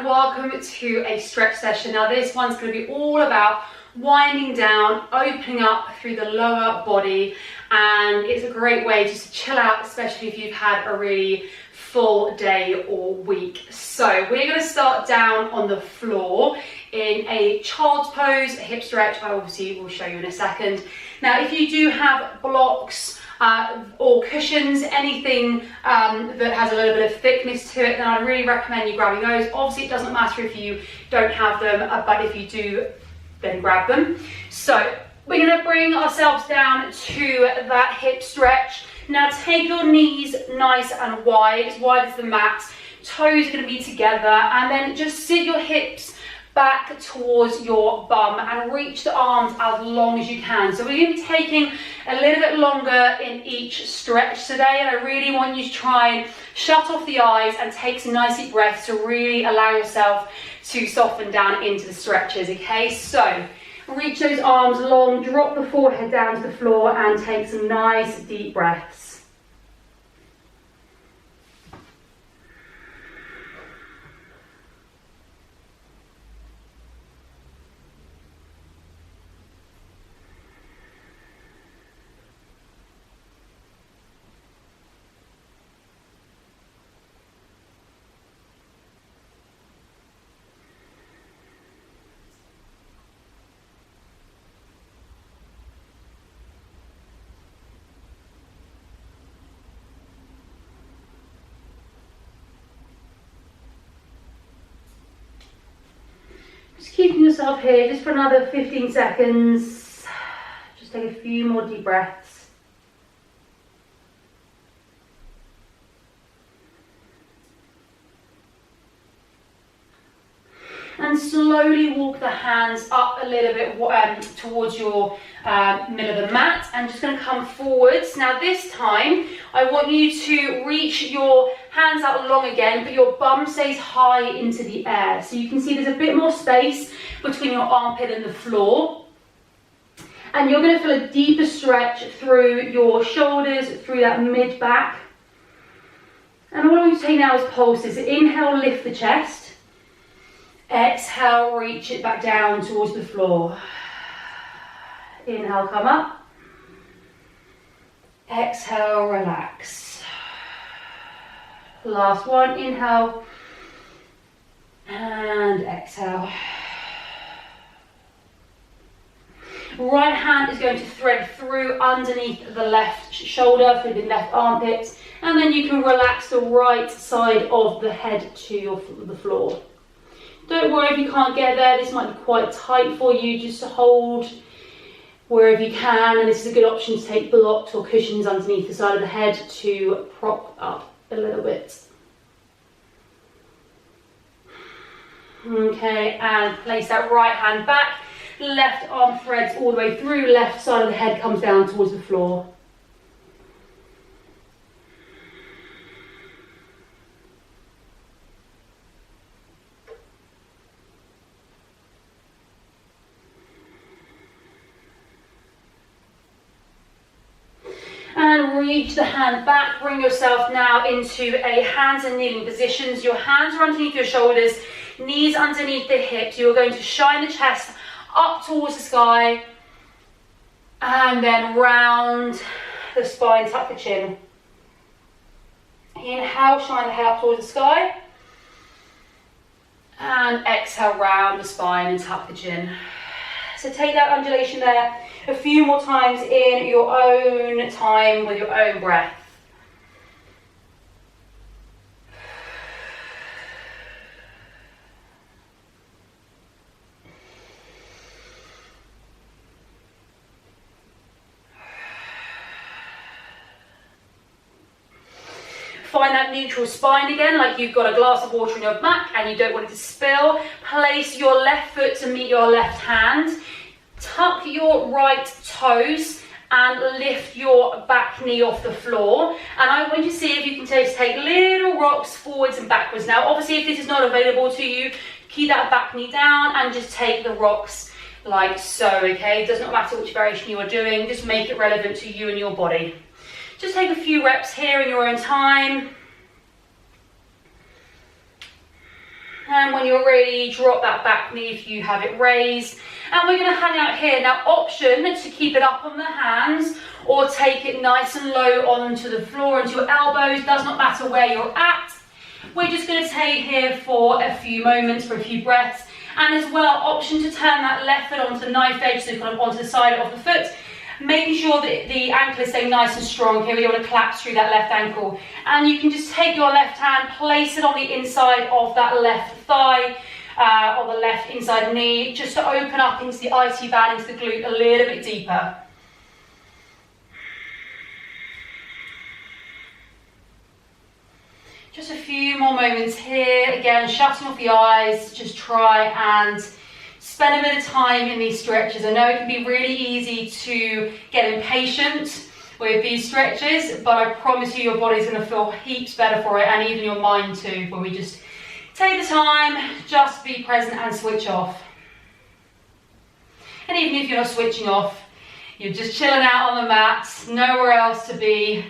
and welcome to a stretch session. Now this one's going to be all about winding down, opening up through the lower body, and it's a great way just to chill out, especially if you've had a really full day or week. So we're going to start down on the floor in a child's pose, a hip stretch. I obviously will show you in a second. Now if you do have blocks or cushions, anything that has a little bit of thickness to it, then I really recommend you grabbing those. Obviously it doesn't matter if you don't have them, but if you do, then grab them. So we're going to bring ourselves down to that hip stretch. Now take your knees nice and wide as the mat. Toes are going to be together, and then just sit your hips back towards your bum and reach the arms as long as you can. So we're going to be taking a little bit longer in each stretch today, and I really want you to try and shut off the eyes and take some nice deep breaths to really allow yourself to soften down into the stretches. Okay, so reach those arms long, drop the forehead down to the floor and take some nice deep breaths. Just keeping yourself here just for another 15 seconds. Just take a few more deep breaths. And slowly walk the hands up a little bit towards your middle of the mat, and just going to come forwards. Now this time I want you to reach your hands out long again, but your bum stays high into the air. So you can see there's a bit more space between your armpit and the floor. And you're going to feel a deeper stretch through your shoulders, through that mid back. And all I want you to take now is pulses. Inhale, lift the chest. Exhale, reach it back down towards the floor. Inhale, come up. Exhale, relax. Last one, inhale. And exhale. Right hand is going to thread through underneath the left shoulder, through the left armpit. And then you can relax the right side of the head to the floor. Don't worry if you can't get there, this might be quite tight for you, just to hold wherever you can, and this is a good option to take blocks or cushions underneath the side of the head to prop up a little bit. Okay, and place that right hand back, left arm threads all the way through, left side of the head comes down towards the floor. And reach the hand back, bring yourself now into a hands and kneeling positions. Your hands are underneath your shoulders, knees underneath the hips. You're going to shine the chest up towards the sky, and then round the spine, tuck the chin. Inhale, shine the head up towards the sky, and exhale, round the spine and tuck the chin. So take that undulation there a few more times in your own time with your own breath. Find that neutral spine again, like you've got a glass of water in your back and you don't want it to spill. Place your left foot to meet your left hand. Tuck your right toes and lift your back knee off the floor. And I want you to see if you can take little rocks forwards and backwards. Now, obviously, if this is not available to you, keep that back knee down and just take the rocks like so, okay? It does not matter which variation you are doing, just make it relevant to you and your body. Just take a few reps here in your own time. And when you're ready, drop that back knee if you have it raised. And we're going to hang out here. Now, option to keep it up on the hands or take it nice and low onto the floor, onto your elbows. Does not matter where you're at. We're just going to stay here for a few moments, for a few breaths. And as well, option to turn that left foot onto the knife edge, so kind of onto the side of the foot. Making sure that the ankle is staying nice and strong. Here we want to collapse through that left ankle. And you can just take your left hand, place it on the inside of that left thigh, or the left inside knee, just to open up into the IT band, into the glute a little bit deeper. Just a few more moments here. Again, shutting off the eyes, just try and spend a bit of time in these stretches. I know it can be really easy to get impatient with these stretches, but I promise you your body's going to feel heaps better for it, and even your mind too, where we just take the time, just be present and switch off. And even if you're not switching off, you're just chilling out on the mat, nowhere else to be.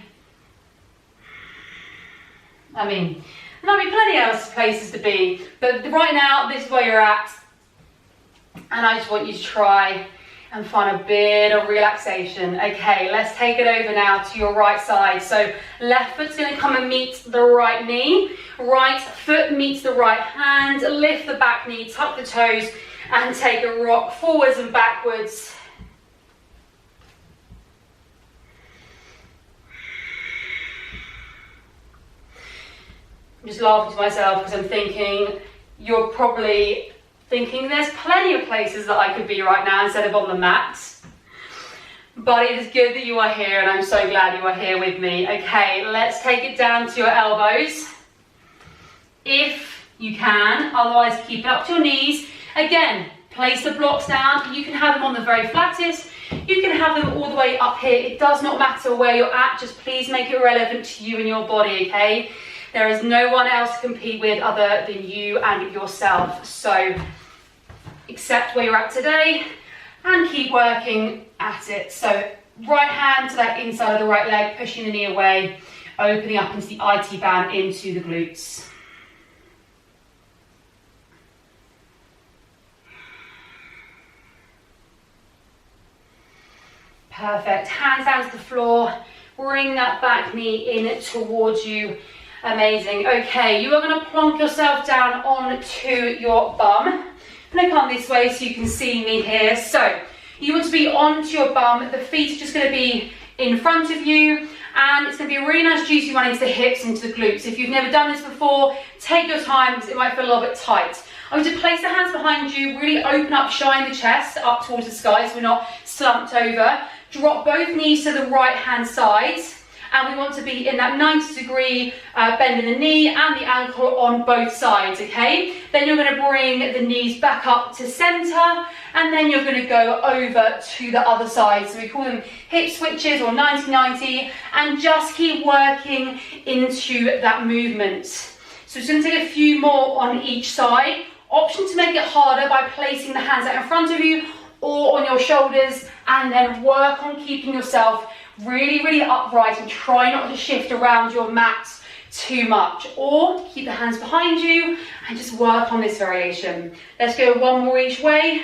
I mean, there might be plenty of else places to be, but right now, this is where you're at. And I just want you to try and find a bit of relaxation. Okay, let's take it over now to your right side. So left foot's going to come and meet the right knee. Right foot meets the right hand. Lift the back knee, tuck the toes, and take a rock forwards and backwards. I'm just laughing to myself because I'm thinking, you're probably thinking there's plenty of places that I could be right now instead of on the mat. But it is good that you are here, and I'm so glad you are here with me. Okay, let's take it down to your elbows, if you can. Otherwise, keep it up to your knees. Again, place the blocks down. You can have them on the very flattest. You can have them all the way up here. It does not matter where you're at. Just please make it relevant to you and your body, okay? There is no one else to compete with other than you and yourself. So accept where you're at today and keep working at it. So right hand to that inside of the right leg, pushing the knee away, opening up into the IT band, into the glutes. Perfect. Hands down to the floor. Bring that back knee in towards you. Amazing. Okay, you are going to plonk yourself down onto your bum. I'm going to come this way so you can see me here. So you want to be onto your bum. The feet are just going to be in front of you, and it's going to be a really nice juicy one into the hips, into the glutes. If you've never done this before, take your time because it might feel a little bit tight. I'm going to place the hands behind you, really open up, shine the chest up towards the sky so we're not slumped over. Drop both knees to the right hand side. And we want to be in that 90-degree bend in the knee and the ankle on both sides, okay? Then you're going to bring the knees back up to center, and then you're going to go over to the other side. So we call them hip switches or 90-90, and just keep working into that movement. So it's going to take a few more on each side. Option to make it harder by placing the hands out in front of you or on your shoulders, and then work on keeping yourself really, really upright and try not to shift around your mat too much. Or keep the hands behind you and just work on this variation. Let's go one more each way.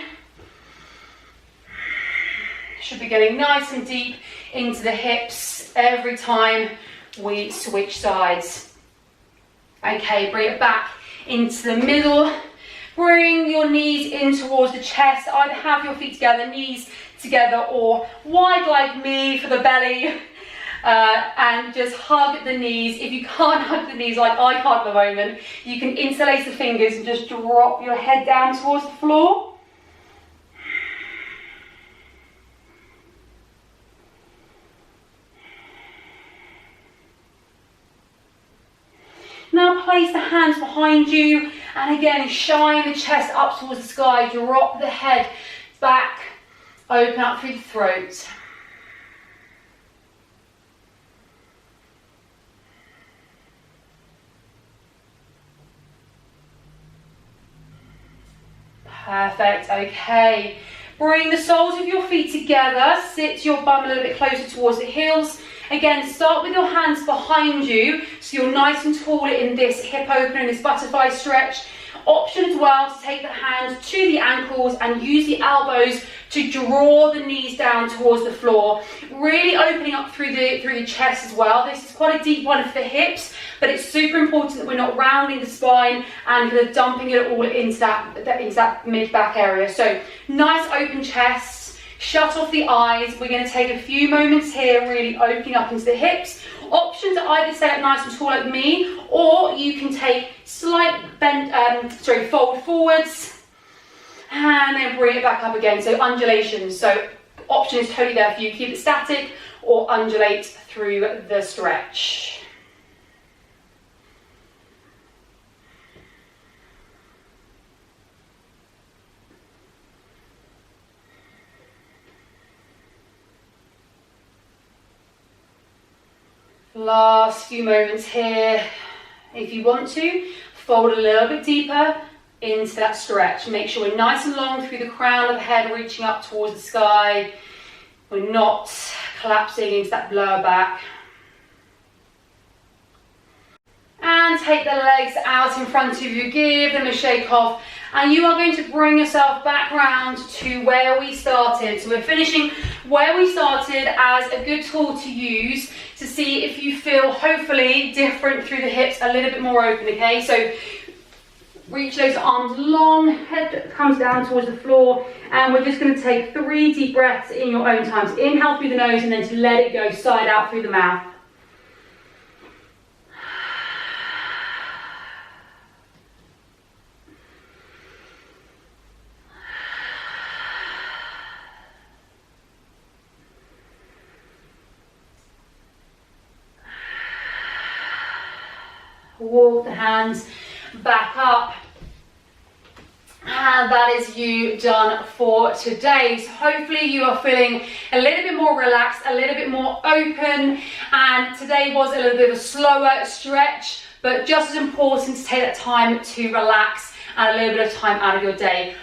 Should be getting nice and deep into the hips every time we switch sides. Okay, bring it back into the middle. Bring your knees in towards the chest. Either have your feet together, knees together, or wide like me for the belly, and just hug the knees. If you can't hug the knees like I can't at the moment, you can interlace the fingers and just drop your head down towards the floor. Now place the hands behind you, and again shine the chest up towards the sky. Drop the head back. Open up through the throat. Perfect. Okay. Bring the soles of your feet together. Sit your bum a little bit closer towards the heels. Again, start with your hands behind you so you're nice and tall in this hip opener, in this butterfly stretch. Option as well to take the hands to the ankles and use the elbows to draw the knees down towards the floor, really opening up through the chest as well. This is quite a deep one for the hips, but it's super important that we're not rounding the spine and kind of dumping it all into that mid-back area. So nice open chest, shut off the eyes. We're going to take a few moments here, really opening up into the hips. Option to either stay up nice and tall like me, or you can take slight bend, fold forwards, and then bring it back up again. So undulations. So option is totally there for you. Keep it static or undulate through the stretch. Last few moments here. If you want to, fold a little bit deeper into that stretch. Make sure we're nice and long through the crown of the head, reaching up towards the sky. We're not collapsing into that lower back. And take the legs out in front of you, give them a shake off, and you are going to bring yourself back round to where we started. So we're finishing where we started as a good tool to use to see if you feel hopefully different through the hips, a little bit more open, okay? So reach those arms long, head comes down towards the floor, and we're just going to take 3 deep breaths in your own time. So inhale through the nose and then to let it go side out through the mouth. Walk the hands back up, and that is you done for today. So hopefully you are feeling a little bit more relaxed, a little bit more open, and today was a little bit of a slower stretch, but just as important to take that time to relax and a little bit of time out of your day.